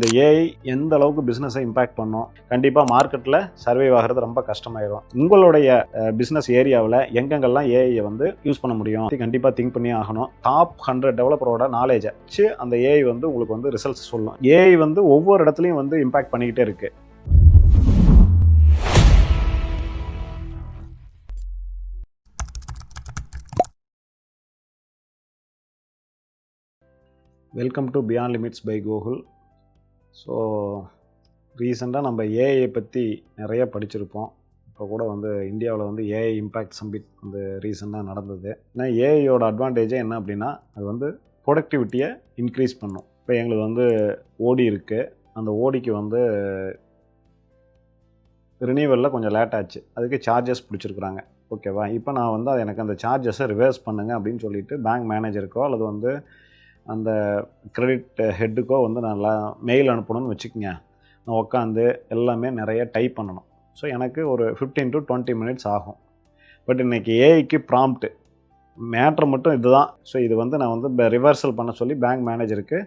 இந்த ஏஐ எந்த அளவுக்கு பிஸ்னஸை இம்பாக்ட் பண்ணும், கண்டிப்பாக மார்க்கெட்டில் சர்வைவ் ஆகிறது ரொம்ப கஷ்டமாயிடும். உங்களுடைய பிஸ்னஸ் ஏரியாவில் எங்கெங்கெல்லாம் ஏஐயை வந்து யூஸ் பண்ண முடியும் கண்டிப்பாக திங்க் பண்ணி ஆகணும். டாப் 100 டெவலப்பரோட நாலேஜை வச்சு அந்த ஏஐ வந்து உங்களுக்கு வந்து ரிசல்ட்ஸ் சொல்லும். ஏஐ வந்து ஒவ்வொரு இடத்துலையும் வந்து இம்பாக்ட் பண்ணிக்கிட்டே இருக்கு. Welcome to beyond limits by Gokul. So ரீசெண்டாக நம்ம ஏஐயை பற்றி நிறைய படிச்சிருப்போம். இப்போ கூட வந்து இந்தியாவில் வந்து ஏஐ இம்பேக்ட் சம்மிட் வந்து ரீசெண்டாக நடந்தது. ஏன்னா ஏஐயோட அட்வான்டேஜே என்ன அப்படின்னா, அது வந்து ப்ரொடக்டிவிட்டியை இன்க்ரீஸ் பண்ணும். இப்போ எங்களுக்கு வந்து ஓடி இருக்குது, அந்த ஓடிக்கு வந்து ரினியூவலில் கொஞ்சம் லேட் ஆச்சு, அதுக்கு சார்ஜஸ் பிடிச்சிருக்குறாங்க. ஓகேவா, இப்போ நான் வந்து எனக்கு அந்த சார்ஜஸை ரிவர்ஸ் பண்ணுங்கள் அப்படின்னு சொல்லிட்டு பேங்க் மேனேஜருக்கோ அல்லது வந்து அந்த கிரெடிட் ஹெட்டுக்கோ வந்து நல்லா மெயில் அனுப்பணும்னு வச்சுக்கோங்க. நான் உட்காந்து எல்லாமே நிறைய டைப் பண்ணணும். ஸோ எனக்கு ஒரு 15 to 20 minutes ஆகும். பட் இன்றைக்கி ஏஐக்கு ப்ராம்ப்ட்டு மேட்ரு மட்டும் இதுதான். ஸோ இது வந்து நான் வந்து ரிவர்சல் பண்ண சொல்லி பேங்க் மேனேஜருக்கு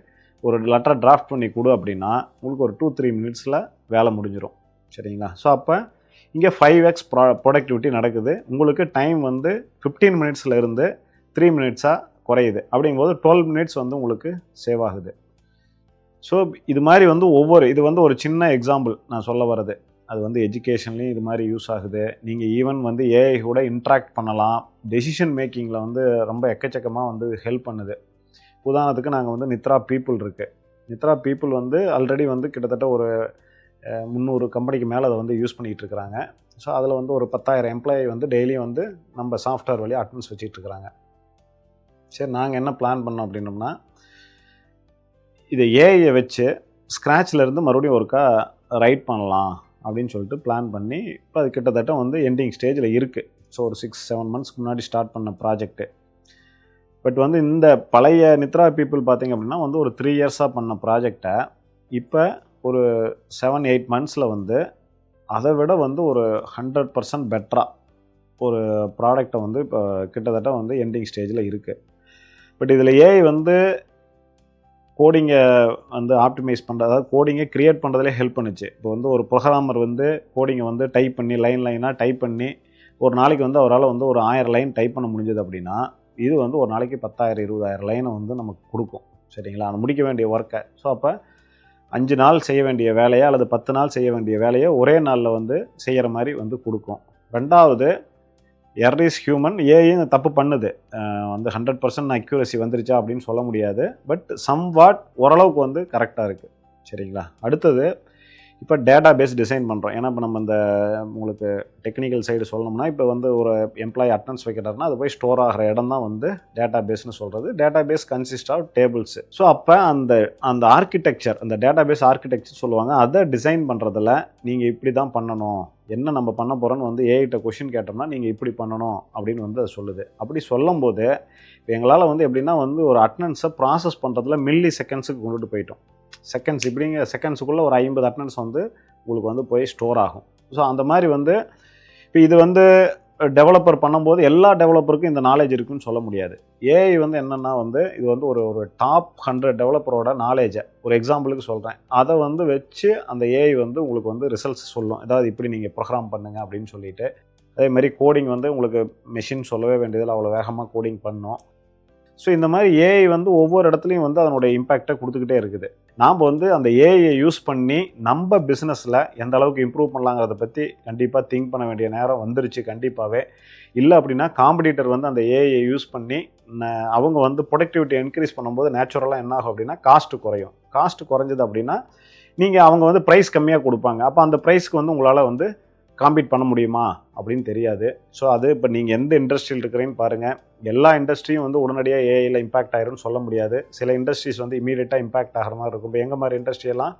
ஒரு லெட்டர் டிராஃப்ட் பண்ணி கொடு அப்படின்னா உங்களுக்கு ஒரு 2-3 minutesல வேலை முடிஞ்சிடும். சரிங்களா? ஸோ அப்போ இங்கே 5x ப்ரொடக்டிவிட்டி நடக்குது. உங்களுக்கு டைம் வந்து 15 minutesல இருந்து 3 minutesஸாக குறையுது. அப்படிங்கும்போது 12 minutes வந்து உங்களுக்கு சேவ் ஆகுது. ஸோ இது மாதிரி வந்து இது வந்து ஒரு சின்ன எக்ஸாம்பிள் நான் சொல்ல வர்றது. அது வந்து எஜுகேஷன்லேயும் இது மாதிரி யூஸ் ஆகுது. நீங்கள் ஈவன் வந்து ஏஐ கூட இன்ட்ராக்ட் பண்ணலாம். டெசிஷன் மேக்கிங்கில் வந்து ரொம்ப எக்கச்சக்கமாக வந்து ஹெல்ப் பண்ணுது. உதாரணத்துக்கு நாங்கள் வந்து நித்ரா பீப்புள் இருக்குது. நித்ரா பீப்புள் வந்து ஆல்ரெடி வந்து கிட்டத்தட்ட ஒரு 300 கம்பெனிக்கு மேலே அதை வந்து யூஸ் பண்ணிகிட்டு இருக்கிறாங்க. ஸோ அதில் வந்து ஒரு 10,000 எம்ப்ளாயி வந்து டெய்லியும் வந்து நம்ம சாஃப்ட்வேர் வழியாக அட்டெண்டன்ஸ் வச்சிட்ருக்குறாங்க. சரி, நாங்கள் என்ன பிளான் பண்ணோம் அப்படின்னோம்னா, இதை ஏஐயை வச்சு ஸ்க்ராட்ச்லேருந்து மறுபடியும் ஒருக்கா ரைட் பண்ணலாம் அப்படின்னு சொல்லிட்டு பிளான் பண்ணி இப்போ அது கிட்டத்தட்ட வந்து எண்டிங் ஸ்டேஜில் இருக்குது. ஸோ ஒரு 6-7 months முன்னாடி ஸ்டார்ட் பண்ண ப்ராஜெக்ட்டு. பட் வந்து இந்த பழைய நித்ரா பீப்புள் பார்த்திங்க அப்படின்னா வந்து ஒரு 3 yearsஸாக பண்ண ப்ராஜெக்டை இப்போ ஒரு 7-8 monthsல வந்து அதை விட வந்து ஒரு 100% பெட்டராக ஒரு ப்ராடக்டை வந்து இப்போ கிட்டத்தட்ட வந்து எண்டிங் ஸ்டேஜில் இருக்குது. பட் இதில் ஏஐ வந்து கோடிங்கை வந்து ஆப்டிமைஸ் பண்ணுறது, அதாவது கோடிங்கை க்ரியேட் பண்ணுறதுலே ஹெல்ப் பண்ணுச்சு. இப்போ வந்து ஒரு ப்ரோக்ராமர் வந்து கோடிங்கை வந்து டைப் பண்ணி லைனாக டைப் பண்ணி ஒரு நாளைக்கு வந்து அவரால் வந்து ஒரு 1000 லைன் டைப் பண்ண முடிஞ்சது அப்படின்னா, இது வந்து ஒரு நாளைக்கு 10,000-20,000 லைனை வந்து நமக்கு கொடுக்கும். சரிங்களா? அது முடிக்க வேண்டிய ஒர்க்கை. ஸோ அப்போ 5 நாள் செய்ய வேண்டிய வேலையை அல்லது 10 நாள் செய்ய வேண்டிய வேலையை ஒரே நாளில் வந்து செய்கிற மாதிரி வந்து கொடுக்கும். ரெண்டாவது, எரர் இஸ் ஹியூமன். ஏஐ தப்பு பண்ணுது. வந்து 100% அக்யூரசி வந்துருச்சா அப்படின்னு சொல்ல முடியாது. பட் சம்வாட் ஓரளவுக்கு வந்து கரெக்டாக இருக்குது. சரிங்களா? அடுத்தது, இப்போ டேட்டா பேஸ் டிசைன் பண்ணுறோம். ஏன்னா இப்போ நம்ம இந்த உங்களுக்கு டெக்னிக்கல் சைடு சொல்லணும்னா, இப்போ வந்து ஒரு எம்ப்ளாயி அட்டெண்டன்ஸ் வைக்கிறாருன்னா அது போய் ஸ்டோர் ஆகிற இடம் தான் வந்து டேட்டா பேஸ்னு சொல்கிறது. Database consist of tables. So அப்போ அந்த ஆர்கிடெக்சர், அந்த டேட்டா பேஸ் ஆர்கிடெக்சர் சொல்லுவாங்க, அதை டிசைன் பண்ணுறதுல நீங்கள் இப்படி தான் பண்ணணும், என்ன நம்ம பண்ண போகிறோன்னு வந்து ஏஐட்ட கொஷின் கேட்டோம்னா நீங்கள் இப்படி பண்ணணும் அப்படின்னு வந்து அது சொல்லுது. அப்படி சொல்லும்போது இப்போ எங்களால் வந்து எப்படின்னா வந்து ஒரு அட்டெண்டன்ஸை ப்ராசஸ் பண்ணுறதுல மில்லி செகண்ட்ஸுக்கு கொண்டுட்டு போயிட்டோம். செகண்ட்ஸ் இப்படிங்க செகண்ட்ஸுக்குள்ளே ஒரு 50 அட்டெண்டன்ஸ் வந்து உங்களுக்கு வந்து போய் ஸ்டோர் ஆகும். ஸோ அந்த மாதிரி வந்து இப்போ இது வந்து டெவலப்பர் பண்ணும்போது எல்லா டெவலப்பருக்கும் இந்த நாலேஜ் இருக்குதுன்னு சொல்ல முடியாது. ஏஐ வந்து என்னென்னா வந்து இது வந்து ஒரு டாப் 100 டெவலப்பரோட நாலேஜை ஒரு எக்ஸாம்பிளுக்கு சொல்கிறேன். அதை வந்து வச்சு அந்த ஏஐ வந்து உங்களுக்கு வந்து ரிசல்ட்ஸ் சொல்லும். அதாவது இப்படி நீங்கள் ப்ரோக்ராம் பண்ணுங்கள் அப்படின்னு சொல்லிட்டு. அதேமாதிரி கோடிங் வந்து உங்களுக்கு மெஷின் சொல்லவே வேண்டியதில் அவ்வளோ வேகமாக கோடிங் பண்ணும். ஸோ இந்த மாதிரி ஏஐ வந்து ஒவ்வொரு இடத்துலையும் வந்து அதனுடைய இம்பேக்டை கொடுத்துக்கிட்டே இருக்குது. நாம் வந்து அந்த ஏஐயை யூஸ் பண்ணி நம்ம பிஸ்னஸில் எந்த அளவுக்கு இம்ப்ரூவ் பண்ணலாங்கிறத பற்றி கண்டிப்பாக திங்க் பண்ண வேண்டிய நேரம் வந்துருச்சு. கண்டிப்பாகவே இல்லை அப்படின்னா காம்படிட்டர் வந்து அந்த ஏஐயை யூஸ் பண்ணி அவங்க வந்து ப்ரொடக்டிவிட்டி இன்க்ரீஸ் பண்ணும்போது நேச்சுரலாக என்ன ஆகும் அப்படின்னா காஸ்ட்டு குறையும். காஸ்ட்டு குறைஞ்சது அப்படின்னா அவங்க வந்து ப்ரைஸ் கம்மியாக கொடுப்பாங்க. அப்போ அந்த ப்ரைஸ்க்கு வந்து உங்களால் வந்து காம்பீட் பண்ண முடியுமா அப்படின்னு தெரியாது. ஸோ அது இப்போ நீங்கள் எந்த இண்டஸ்ட்ரியில் இருக்கிறீன்னு பாருங்கள். எல்லா இண்டஸ்ட்ரியும் வந்து உடனடியாக ஏஐயில் இம்பாக்ட் ஆகிரும்னு சொல்ல முடியாது. சில இண்டஸ்ட்ரீஸ் வந்து இமீடியட்டாக இம்பாக்ட் ஆகிற மாதிரி இருக்கும். இப்போ எங்கள் மாதிரி இண்டஸ்ட்ரியெல்லாம்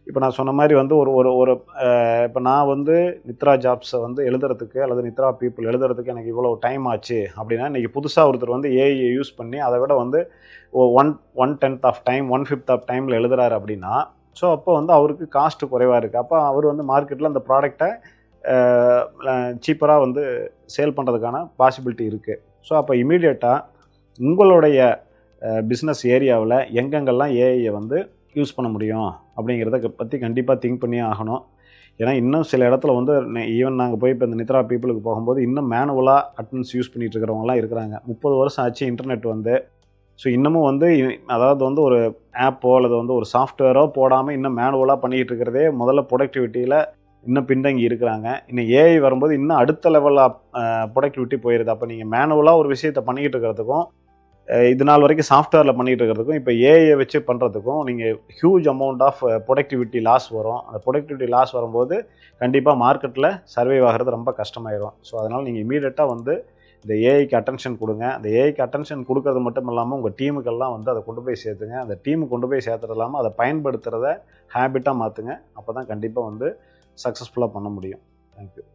இப்போ நான் சொன்ன மாதிரி வந்து ஒரு இப்போ நான் வந்து நித்ரா ஜாப்ஸை வந்து எழுதுறதுக்கு அல்லது நித்ரா பீப்புள் எழுதுறதுக்கு எனக்கு இவ்வளோ டைம் ஆச்சு அப்படின்னா, இன்றைக்கி புதுசாக ஒருத்தர் வந்து ஏஐயை யூஸ் பண்ணி அதை விட வந்து 1/10 ஆஃப் டைம் 1/5 ஆஃப் டைமில் எழுதுறாரு அப்படின்னா, ஸோ அப்போ வந்து அவருக்கு காஸ்ட்டு குறைவாக இருக்குது. அப்போ அவர் வந்து மார்க்கெட்டில் அந்த ப்ராடக்டை சீப்பராக வந்து சேல் பண்ணுறதுக்கான பாசிபிலிட்டி இருக்குது. ஸோ அப்போ இமீடியட்டாக உங்களுடைய பிஸ்னஸ் ஏரியாவில் எங்கெங்கெல்லாம் ஏஐயை வந்து யூஸ் பண்ண முடியும் அப்படிங்கிறத பற்றி கண்டிப்பாக திங்க் பண்ணியே ஆகணும். ஏன்னா இன்னும் சில இடத்துல வந்து ஈவன் நாங்கள் போய் இப்போ இந்த நித்ரா பீப்புளுக்கு போகும்போது இன்னும் மேனுவலாக அட்டெண்டன்ஸ் யூஸ் பண்ணிகிட்டு இருக்கிறவங்களாம் இருக்கிறாங்க. 30 வருஷம் ஆச்சு இன்டர்நெட் வந்து. ஸோ இன்னமும் வந்து அதாவது வந்து ஒரு ஆப்போ அல்லது வந்து ஒரு சாஃப்ட்வேரோ போடாமல் இன்னும் மேனுவலாக பண்ணிக்கிட்டு இருக்கிறதே முதல்ல ப்ரொடக்டிவிட்டியில் இன்னும் பின்தங்கி இருக்கிறாங்க. இன்னும் ஏஐ வரும்போது இன்னும் அடுத்த லெவலில் ப்ரொடக்டிவிட்டி போயிடுது. அப்போ நீங்கள் மேனுவலாக ஒரு விஷயத்தை பண்ணிக்கிட்டு இருக்கிறதுக்கும் இது நாள் வரைக்கும் சாஃப்ட்வேரில் பண்ணிகிட்டு இருக்கிறதுக்கும் இப்போ ஏஐயை வச்சு பண்ணுறதுக்கும் நீங்கள் huge amount of productivity loss வரும். அந்த ப்ரொடக்டிவிட்டி லாஸ் வரும்போது கண்டிப்பாக மார்க்கெட்டில் சர்வைவ் ஆகிறது ரொம்ப கஷ்டமாயிடும். ஸோ அதனால் நீங்கள் இமீடியட்டாக வந்து இந்த ஏஐக்கு அட்டென்ஷன் கொடுங்க. அந்த ஏஐக்கு அட்டென்ஷன் கொடுக்கறது மட்டும் இல்லாமல் உங்கள் டீமுக்கெல்லாம் வந்து அதை கொண்டு போய் சேர்த்துங்க. அந்த டீமுக்கு கொண்டு போய் சேர்த்துறது இல்லாமல் அதை பயன்படுத்துகிறத ஹேபிட்டாக மாற்றுங்க. அப்போ தான் கண்டிப்பாக வந்து சக்ஸஸ்ஃபுல்லாக பண்ண முடியும். தேங்க்யூ.